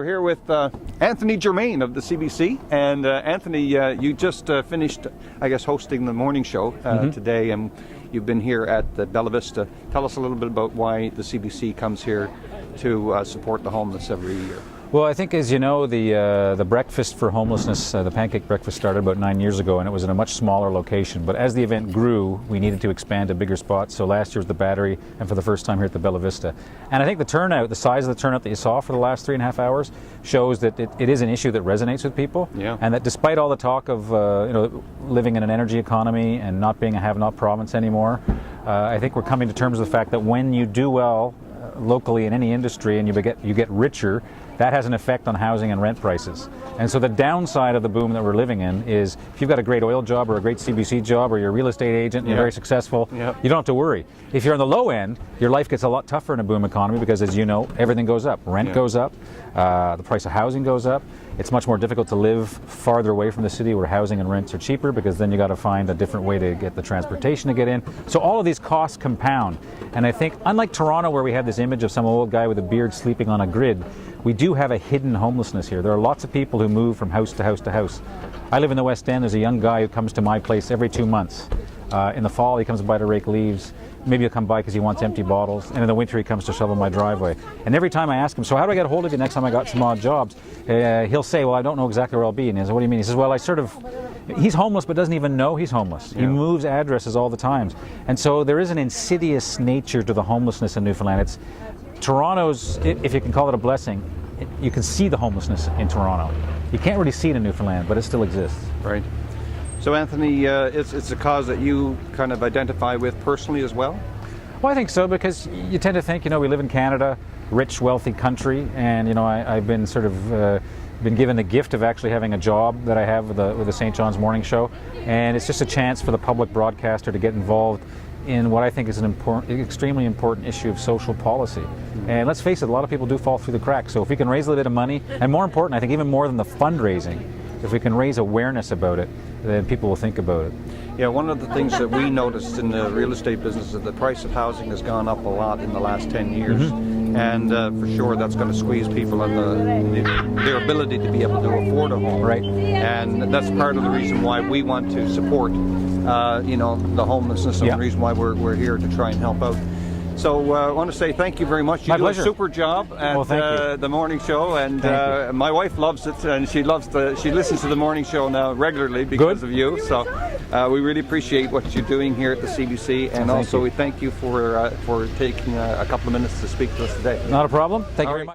We're here with Anthony Germain of the CBC. And Anthony, you just finished, I guess, hosting the morning show today, and you've been here at the Bella Vista. Tell us a little bit about why the CBC comes here to support the homeless every year. Well, I think, as you know, the breakfast for homelessness, the pancake breakfast, started about 9 years ago, and it was in a much smaller location. But as the event grew, we needed to expand to bigger spots. So last year was the Battery, and for the first time here at the Bella Vista. And I think the turnout, the size of the turnout that you saw for the last 3.5 hours, shows that it is an issue that resonates with people. Yeah. And that despite all the talk of living in an energy economy and not being a have-not province anymore, I think we're coming to terms with the fact that when you do well locally in any industry and you get richer, that has an effect on housing and rent prices. And so the downside of the boom that we're living in is if you've got a great oil job or a great CBC job or you're a real estate agent and you're very successful, you don't have to worry. If you're on the low end, your life gets a lot tougher in a boom economy because, as you know, everything goes up. Rent goes up, the price of housing goes up. It's much more difficult to live farther away from the city where housing and rents are cheaper because then you got to find a different way to get the transportation to get in. So all of these costs compound. And I think, unlike Toronto, where we have this image of some old guy with a beard sleeping on a grid, we do have a hidden homelessness here. There are lots of people who move from house to house to house. I live in the West End. There's a young guy who comes to my place every 2 months. In the fall, he comes by to rake leaves. Maybe he'll come by because he wants empty bottles. And in the winter, he comes to shovel my driveway. And every time I ask him, so how do I get a hold of you next time I got some odd jobs? He'll say, well, I don't know exactly where I'll be. And he says, what do you mean? He says, well, he's homeless but doesn't even know he's homeless. He moves addresses all the time. And so there is an insidious nature to the homelessness in Newfoundland. It's Toronto's, if you can call it a blessing, you can see the homelessness in Toronto. You can't really see it in Newfoundland, but it still exists. Right. So Anthony, it's a cause that you kind of identify with personally as well? Well, I think so, because you tend to think, we live in Canada, rich, wealthy country, and I've been sort of been given the gift of actually having a job that I have with the St. John's Morning Show, and it's just a chance for the public broadcaster to get involved in what I think is an extremely important issue of social policy. And let's face it, a lot of people do fall through the cracks. So if we can raise a little bit of money, and more important, I think even more than the fundraising, if we can raise awareness about it, then people will think about it. Yeah, one of the things that we noticed in the real estate business is that the price of housing has gone up a lot in the last 10 years. And for sure that's going to squeeze people and their ability to be able to afford a home. Right. And that's part of the reason why we want to support the homelessness, and the reason why we're here to try and help out. So I want to say thank you very much. You do a super job at the morning show, and my wife loves it, and she listens to the morning show now regularly because of you. So we really appreciate what you're doing here at the CBC, and we thank you for taking a couple of minutes to speak to us today. Not a problem. Thank you very much.